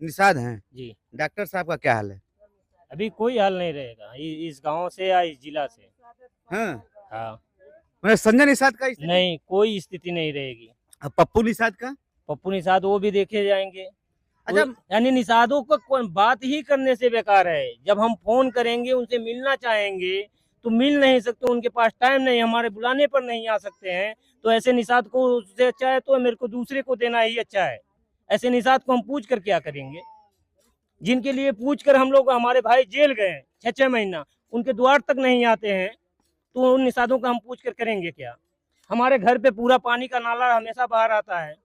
निषाद हैं जी। डॉक्टर साहब का क्या हाल है? अभी कोई हल नहीं रहेगा इस गांव से या इस जिला से। हाँ हाँ। मतलब संजय निषाद का स्थिति? नहीं, कोई स्थिति नहीं रहेगी। अब पप्पू निषाद का? पप्पू निषाद वो भी देखे जाएंगे। अच्छा। यानी निषादों को कोई बात ही करने से बेकार है। जब हम फोन करेंगे, उनसे मिलना चाहेंगे तो मिल नहीं सकते, उनके पास टाइम नहीं, हमारे बुलाने पर नहीं आ सकते हैं। तो ऐसे निषाद को उससे अच्छा है तो मेरे को दूसरे को देना ही अच्छा है। ऐसे निषाद को हम पूछ कर क्या करेंगे? जिनके लिए पूछ कर हम लोग, हमारे भाई जेल गए 6-6 महीना, उनके द्वार तक नहीं आते हैं, तो उन निषादों का हम पूछ कर करेंगे क्या? हमारे घर पे पूरा पानी का नाला हमेशा बाहर आता है,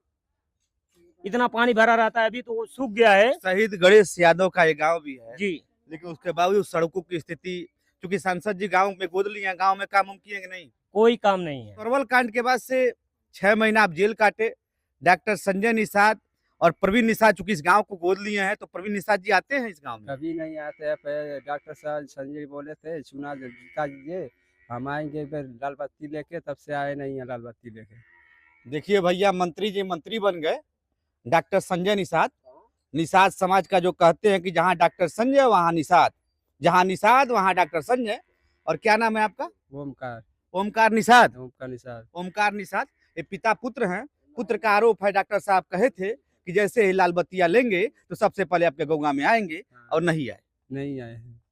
इतना पानी भरा रहता है, अभी तो वो सूख गया है। शहीद गणेश यादव का एक गांव भी है जी। लेकिन उसके बावजूद सड़कों की स्थिति, क्योंकि सांसद जी गांव में गोद लिए हैं, गांव में काम किए कि नहीं? कोई काम नहीं है। परवल कांड के बाद से 6 महीना आप जेल काटे। डॉक्टर संजय निषाद और प्रवीण निषाद चूंकि इस गांव को गोद लिए हैं, तो प्रवीण निषाद जी आते हैं इस गांव में? कभी नहीं आते हैं। पहले डॉक्टर साहब संजय बोले थे चुनाव जीता दीजिए, हम आएंगे फिर लाल बत्ती लेके, तब से आए नहीं है लाल बत्ती लेके। देखिए भैया, मंत्री जी मंत्री बन गए डॉक्टर संजय निषाद। निषाद समाज का जो कहते हैं कि जहाँ डॉक्टर संजय वहाँ निषाद, जहाँ निषाद वहाँ डॉक्टर संजय। और क्या नाम है आपका? ओमकार। ओमकार निषाद। ओमकार निषाद। ओमकार निषाद ये पिता पुत्र हैं। पुत्र का आरोप है, डॉक्टर साहब कहे थे कि जैसे ही लाल बत्तियां लेंगे तो सबसे पहले आपके गौगा में आएंगे, और नहीं आए। नहीं आए हैं।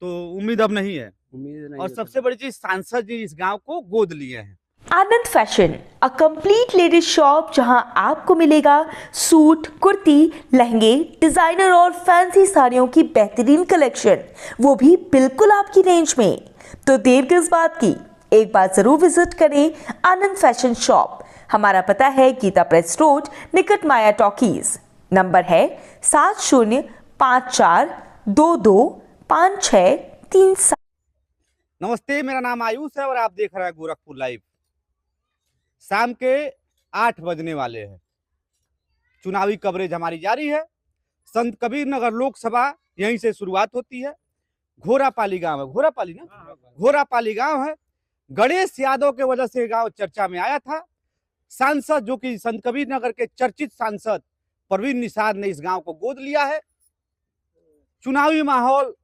तो उम्मीद अब नहीं है। उम्मीद नहीं और है। सबसे बड़ी चीज, सांसद जी इस गांव को गोद लिए हैं। Anand fashion, a complete ladies shop जहां आपको मिलेगा सूट, कुर्ती, लहंगे, डिजाइनर और फैंसी साड़ियों की बेहतरीन कलेक्शन, वो भी बिल्कुल आपकी रेंज में। तो देर किस बात की, एक बार जरूर विजिट करें आनंद फैशन शॉप। हमारा पता है गीता प्रेस रोड, निकट माया टॉकीज। नंबर है 7054225637। नमस्ते, मेरा नाम आयुष है और आप देख रहे हैं गोरखपुर लाइव। शाम के 8 बजने वाले हैं। चुनावी कवरेज हमारी जारी है। संत कबीर नगर लोकसभा यहीं से शुरुआत होती है। घोरापाली गांव है, घोरापाली ना, घोरापाली गांव है। गणेश यादव के वजह से गांव चर्चा में आया था। सांसद जो कि संत कबीर नगर के चर्चित सांसद प्रवीण निषाद ने इस गांव को गोद लिया है। चुनावी माहौल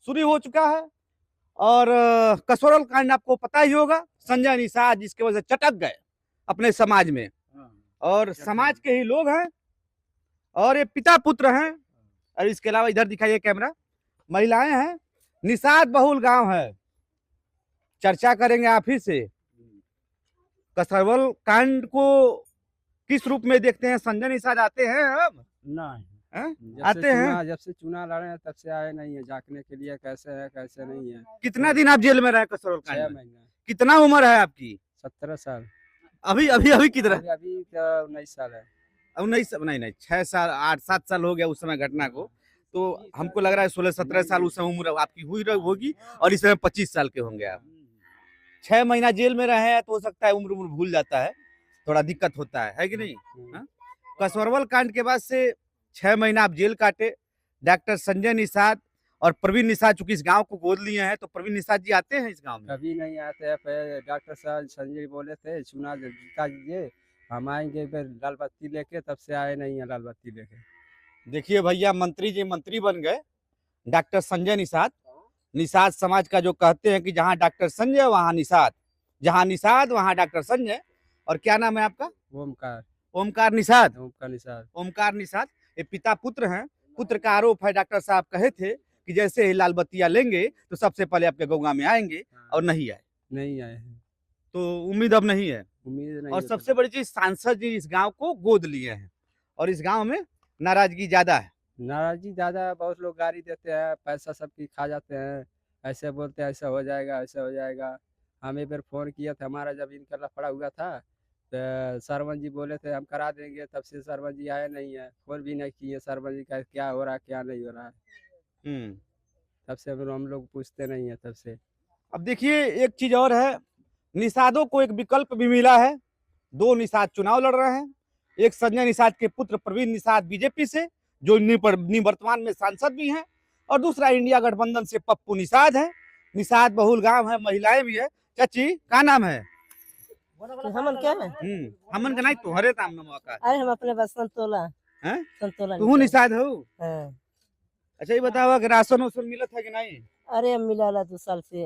शुरू हो चुका है और कसौरल कांड आपको पता ही होगा। संजय निषाद जिसके वजह से चटक गए अपने समाज में, और समाज के ही लोग हैं और ये पिता पुत्र हैं। और इसके अलावा इधर दिखाइए कैमरा, महिलाएं हैं। निषाद बहुल गांव है। चर्चा करेंगे आप ही से। कसरवल कांड को किस रूप में देखते हैं? संजय निषाद आते हैं अब? नहीं आते हैं? जब से चुनाव लड़े हैं तब से आए नहीं है जांचने के लिए, कैसे है कैसे नहीं है। कितना दिन आप जेल में रहे कसरवल 6 कांड में? महीना। कितना उम्र है आपकी? 17 साल। अभी अभी अभी कितना? अभी 19 साल है। 19? नहीं 6 साल 8-7 साल हो गया उस समय घटना को। तो हमको लग रहा है 16-17 साल उस समय उम्र आपकी हुई होगी, और इस समय 25 साल के होंगे आप। 6 महीना जेल में रहे हैं तो हो सकता है उम्र भूल जाता है, थोड़ा दिक्कत होता है कि नहीं? कसौरवल कांड के बाद से 6 महीना आप जेल काटे। डॉक्टर संजय निषाद और प्रवीण निषाद चूंकि इस गांव को गोद लिए हैं, तो प्रवीण निषाद जी आते हैं इस गांव में? कभी नहीं आते हैं। पहले डॉक्टर साहब संजय बोले थे चुनाव जीता दीजिए, हम आएंगे फिर लाल बत्ती लेके, तब से आए नहीं है लाल बत्ती लेके। देखिए भैया, मंत्री जी मंत्री बन गए डॉक्टर संजय निषाद। निषाद समाज का जो कहते हैं कि जहाँ डॉक्टर संजय वहाँ निषाद, जहाँ निषाद वहाँ डॉक्टर संजय। और क्या नाम है आपका? ओमकार। ओमकार निषाद। ओमकार निषाद। ओमकार निषाद ये पिता पुत्र हैं। पुत्र का आरोप है, डॉक्टर साहब कहे थे कि जैसे ही लाल बत्तियां लेंगे तो सबसे पहले आपके गौगा में आएंगे, और नहीं आए। नहीं आए हैं। तो उम्मीद अब नहीं है। उम्मीद नहीं और है। सबसे बड़ी चीज, सांसद जी इस गांव को गोद लिए हैं और इस गांव में नाराजगी ज्यादा है। नाराजगी ज्यादा है। बहुत लोग गाड़ी देते हैं, पैसा सबकी खा जाते हैं, ऐसे बोलते हैं ऐसा हो जाएगा ऐसा हो जाएगा। हम एक बार फोन किया था, हमारा जब इनका लफड़ा हुआ था तो सरपंच जी बोले थे हम करा देंगे, तब से सरपंच जी आए नहीं है, फोन भी नहीं किए सरपंच जी का क्या हो रहा है क्या नहीं हो रहा है। तब से हम लोग पूछते नहीं है तब से। अब देखिए, एक चीज और है, निषादों को एक विकल्प भी मिला है। 2 निषाद चुनाव लड़ रहे हैं। एक संजय निषाद के पुत्र प्रवीण निषाद बीजेपी से, जो निवर्तमान में सांसद भी हैं, और दूसरा इंडिया गठबंधन से पप्पू निषाद है। निषाद बहुल गांव है, महिलाएं भी है। चाची का नाम है? हमन क्या है? हमन का नहीं, तुम्हारे नाम नमवा का? अरे हम अपने बसंत तोला। हैं? संतोला तू निषाद हो? हाँ। अच्छा ये बतावा कि राशन उसन मिलत है कि नहीं? अरे अब मिला 2 साल से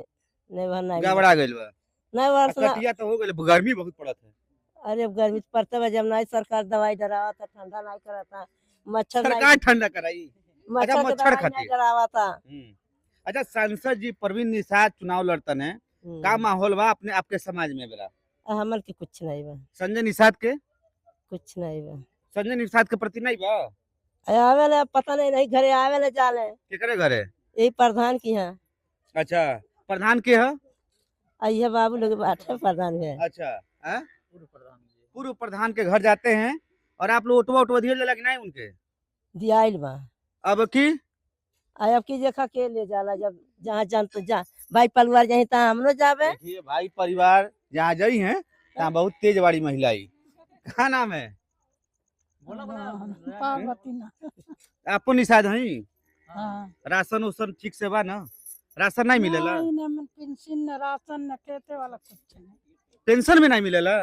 नहीं भर नहीं गड़बड़ा गइल बा। नहीं भर सुना। कटिया तो हो गइल, गर्मी बहुत पड़त है। अरे अब गर्मी पड़ता है जब नहीं सरकार दवाई डरावा था ठंडा नहीं कराता मच्छर सरकार नहीं ठंडा कराई। अच्छा, के मच्छर दवाई खातिर। नहीं डरावा था। अच्छा, सांसद जी परवीन निषाद चुनाव लड़तन है, का माहौल बा अपने आपके समाज में बेरा? हमन के कुछ नहीं बा संजय निषाद के कुछ नहीं बा संजय निषाद के प्रति नहीं बा? आवे ना पता नहीं घरे आवे ना जाले केकरे घरे? यही प्रधान की है। अच्छा, प्रधान के है? आइए बाबू लोग बाटे प्रधान है। अच्छा, हैं? पूर्व प्रधान के घर जाते हैं और आप लोग ओटवा दिए लगा कि नहीं उनके? दियाइल बा अब की अब की देखा के ले जाला जब जहाँ जान तो जा भाई परिवार जहीं तहाँ हमनो जावे। देखिए, भाई परिवार जहाँ गई हैं तहाँ बहुत तेज वाली महिला आई। क्या नाम है? पार्वती ना। आपको निषाद है? हाँ। राशन उसन ठीक से बा ना? राशन नहीं मिलेला? नहीं, ना मन पेंशन न राशन न खेते वाला कुछ नहीं। पेंशन भी नहीं मिलेला?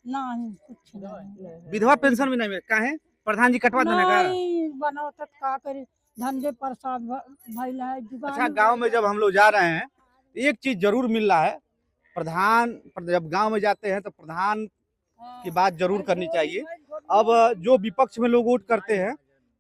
नहीं कुछ नहीं। विधवा पेंशन भी नहीं मिले? काहे? प्रधान जी कटवा देने का? नहीं बनाओ तो का करी धंधे प्रसाद भइल है दुकान। अच्छा, गांव में जब हम लोग जा रहे हैं एक चीज जरूर मिल रहा है, प्रधान जब गांव में जाते हैं तो प्रधान की बात जरूर करनी चाहिए। अब जो विपक्ष में लोग वोट करते हैं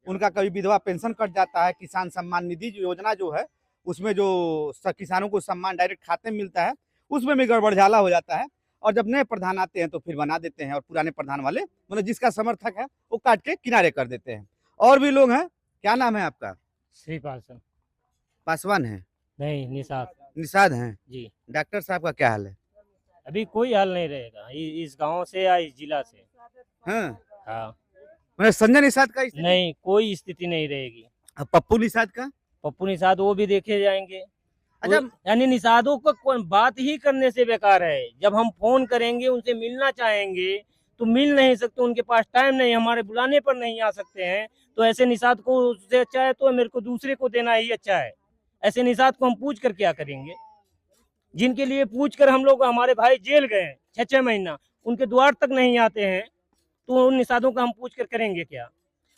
उनका कभी विधवा पेंशन कट जाता है, किसान सम्मान निधि योजना जो है उसमें जो किसानों को सम्मान डायरेक्ट खाते में मिलता है उसमें भी गड़बड़झाला हो जाता है, और जब नए प्रधान आते हैं तो फिर बना देते हैं और पुराने प्रधान वाले मतलब जिसका समर्थक है वो काट के किनारे कर देते हैं। और भी लोग हैं, क्या नाम है आपका? श्रीपाल सिंह। पासवान है? नहीं, निषाद निषाद हैं जी। डॉक्टर साहब का क्या हाल है? अभी कोई हाल नहीं रहेगा इस गांव से या इस जिला से। हाँ, हाँ, मतलब संजय निषाद का स्थिति? नहीं कोई स्थिति नहीं रहेगी। अब पप्पू निषाद का? पप्पू निषाद वो भी देखे जाएंगे। अच्छा, यानी निषादों का कोई बात ही करने से बेकार है। जब हम फोन करेंगे उनसे मिलना चाहेंगे तो मिल नहीं सकते, उनके पास टाइम नहीं, हमारे बुलाने पर नहीं आ सकते हैं। तो ऐसे निषाद को उससे अच्छा है तो मेरे को दूसरे को देना ही अच्छा है। ऐसे निषाद को हम पूछ कर क्या करेंगे? जिनके लिए पूछ कर हम लोग हमारे भाई जेल गए 6-6 महीना, उनके द्वार तक नहीं आते हैं, तो उन निषादों का हम पूछ कर करेंगे क्या?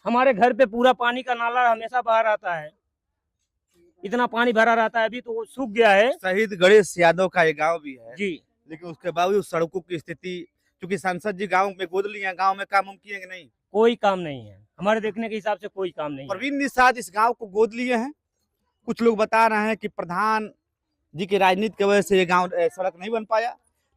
हमारे घर पे पूरा पानी का नाला हमेशा बाहर आता है, इतना पानी भरा रहता है, अभी तो वो सूख गया है। शहीद गणेश यादव का ये गांव भी है जी, लेकिन उसके बावजूद सड़कों की स्थिति, क्योंकि सांसद जी गांव में गोद लिए, गांव में काम किए कि नहीं? कोई काम नहीं है हमारे देखने के हिसाब से, कोई काम नहीं है। परवीन निषाद इस गांव को गोद लिए हैं। कुछ लोग बता रहे हैं कि प्रधान जी की राजनीति की वजह से ये गांव सड़क नहीं बन पाया,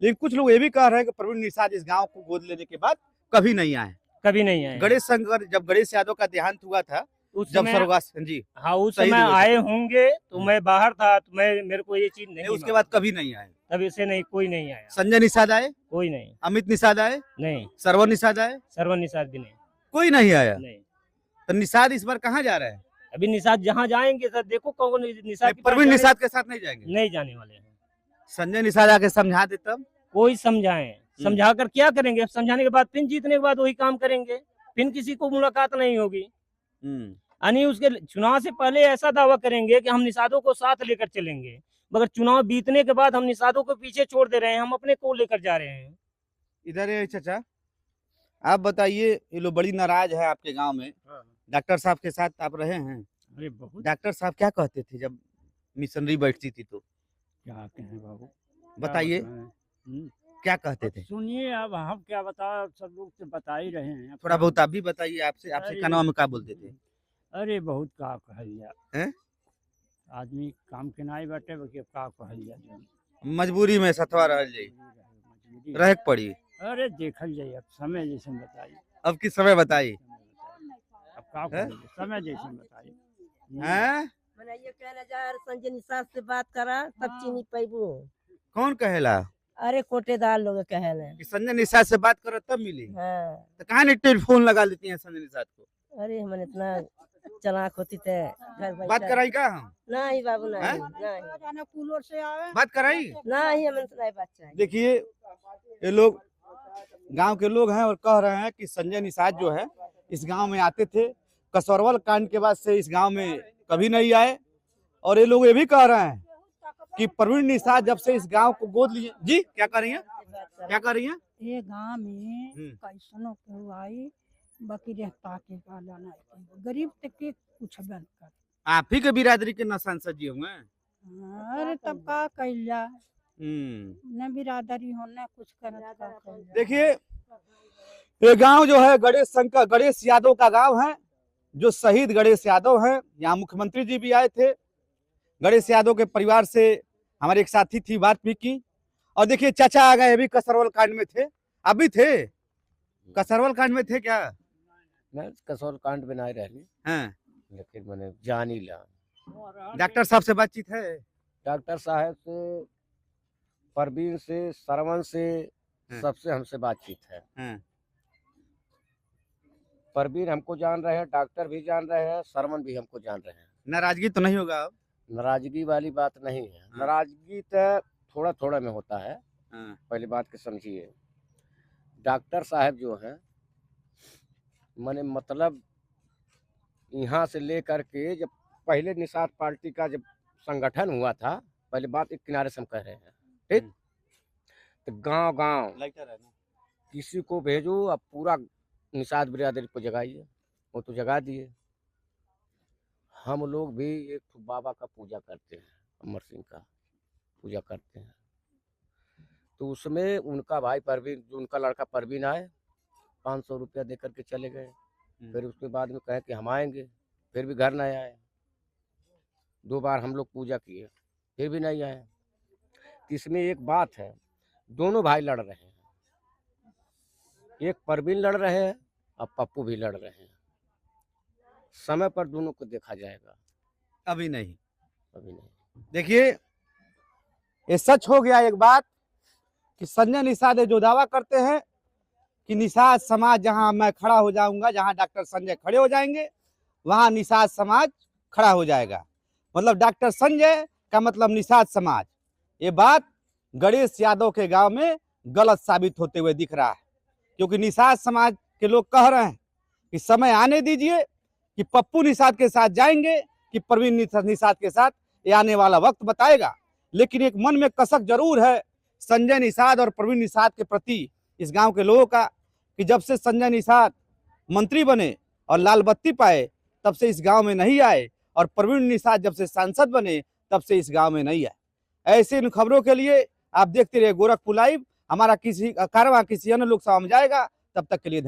लेकिन कुछ लोग ये भी कह रहे हैं कि परवीन निषाद इस गांव को गोद लेने के बाद कभी नहीं आए। कभी नहीं आए। गणेश शंकर जब गणेश यादव का देहांत हुआ था उस जब समय, स्वर्गवास जी हाँ उस शहीद समय हुए थे। आए होंगे तो मैं बाहर था, तो मेरे को ये चीज नहीं उसके बाद कभी नहीं आए। तभी से नहीं, कोई नहीं आया। संजय निषाद आए? कोई नहीं। अमित निषाद आए? नहीं। सरवर निषाद आए? सरवन निषाद भी नहीं। कोई नहीं आया। नहीं। तो निषाद इस बार कहाँ जा रहा है? अभी निषाद जहाँ जाएंगे सर, देखो कौन निषाद के पास परवीन जाने- निषाद के साथ नहीं जाएंगे? नहीं जाने वाले हैं। संजय निषाद आके समझा दे तब? कोई समझाएं, समझा कर क्या करेंगे? समझाने के बाद फिर जीतने के बाद वही काम करेंगे, फिर किसी को मुलाकात नहीं होगी। यानी उसके चुनाव से पहले ऐसा दावा करेंगे कि हम निषादों को साथ लेकर चलेंगे, मगर चुनाव बीतने के बाद हम निषादों को पीछे छोड़ दे रहे हैं, हम अपने को लेकर जा रहे हैं। इधर है चाचा, आप बताइए, ये लोग बड़ी नाराज है आपके गांव में। डॉक्टर साहब के साथ आप रहे हैं? अरे बहुत। डॉक्टर साहब क्या कहते थे जब मिशनरी बैठती थी तो? क्या कहें बाबू, बताइए, क्या कहते थे? सुनिए अब हम क्या बता, सब लोग तो बता ही रहे हैं। थोड़ा बहुत आप भी बताइए, आपसे अरे- कनवा में क्या बोलते थे? अरे बहुत का कहल जा, हैं? आदमी काम के नाई बैठे बाकी का कहल जा, मजबूरी में सतवा रह जाई, मजबूरी। रह के पड़ी। अरे देखल जाए अब समय जैसे बताइए, अब किस समय बताइए? अब का कहल जाए, समय जैसे बताइए। हैं? मैंने ये कहना जा संजय निषाद से बात करा तब चीनी पैबू। कौन कहेला अरे कोटेदार लोग कहले। कि संजय निषाद से बात करो तब मिली? हाँ। तो कहाँ नहीं टेलीफोन लगा लेती हैं संजय निषाद को? अरे हम इतना चलाक होती थे घर बात बैठा। कराई का हम? नहीं बाबू हैं? नहीं नहीं जाने कूलर से आवे बात कराई? नहीं हमें तो नहीं बात चाहिए। देखिए, ये लोग गांव के लोग हैं और कह रहे हैं कि संजय निषाद जो है इस गांव में आते थे, कसौरवल कांड के बाद से इस गांव में कभी नहीं आए। और ये लोग ये भी कह रहे हैं कि परवीन निषाद जब से इस गांव को गोद लिए। जी क्या कर रही हैं? क्या कर रही हैं? ये गांव में हम्म। कैसनो के आई बाकी रहता के का जाना है। गरीब तक के कुछ बन कर। आप ही के बिरादरी के न सांसद जी होंगे। अरे तब का कइल जा, हम्म। न बिरादरी हो न कुछ करत का कइल जा। देखिए ये गांव जो है गणेश यादव का गांव है, जो शहीद गणेश यादव हैं। यहाँ मुख्यमंत्री जी भी आए थे। गणेश यादव के परिवार से हमारे एक साथी थी, बात भी की। और देखिए चाचा आ गए, अभी कसरवल कांड में थे। अभी थे कसरवल कांड में थे क्या? मैं कसौल कांड में नहीं रहनी, हैं लेकिन मैंने जान ही ला। डॉक्टर साहब से बातचीत है? डॉक्टर साहब से, परवीन से, सरवन से, सबसे हमसे बातचीत है। हैं। परवीन हमको जान रहे हैं, डॉक्टर भी जान रहे हैं, सरवन भी हमको जान रहे हैं। नाराजगी तो नहीं होगा अब? नाराजगी वाली बात नहीं है। नाराजगी तो थोड़ा थोड़ा में होता है। पहली बात के समझिए, डॉक्टर साहब जो हैं मैंने मतलब यहाँ से लेकर के जब पहले निषाद पार्टी का जब संगठन हुआ था, पहले बात एक किनारे से हम कह रहे हैं, ठीक? तो गांव गांव किसी को भेजो, अब पूरा निषाद बिरादरी को जगाइए। वो तो जगा दिए। हम लोग भी एक बाबा का पूजा करते हैं, अमर सिंह का पूजा करते हैं। तो उसमें उनका भाई परवीन, जो उनका लड़का परवीन आए, 500 रुपया दे करके चले गए। फिर उसके बाद में कहे कि हम आएंगे, फिर भी घर नहीं आए। 2 बार हम लोग पूजा किए, फिर भी नहीं आए। तो इसमें एक बात है, दोनों भाई लड़ रहे हैं। एक परवीन लड़ रहे हैं और पप्पू भी लड़ रहे हैं। समय पर दोनों को देखा जाएगा, अभी नहीं। अभी नहीं। देखिए ये सच हो गया एक बात कि संजय निषाद जो दावा करते हैं कि निषाद समाज जहां मैं खड़ा हो जाऊंगा, जहां डॉक्टर संजय खड़े हो जाएंगे, वहां निषाद समाज खड़ा हो जाएगा। मतलब डॉक्टर संजय का मतलब निषाद समाज। ये बात गणेश यादव के गांव में गलत साबित होते हुए दिख रहा है, क्योंकि निषाद समाज के लोग कह रहे हैं कि समय आने दीजिए कि पप्पू निषाद के साथ जाएंगे कि प्रवीण निषाद के साथ, ये आने वाला वक्त बताएगा। लेकिन एक मन में कसक जरूर है संजय निषाद और प्रवीण निषाद के प्रति इस गांव के लोगों का, कि जब से संजय निषाद मंत्री बने और लाल बत्ती पाए, तब से इस गांव में नहीं आए, और प्रवीण निषाद जब से सांसद बने तब से इस गांव में नहीं आए। ऐसे इन खबरों के लिए आप देखते रहिए गोरखपुर लाइव। हमारा किसी कारवां किसी अन्य लोकसभा में जाएगा, तब तक के लिए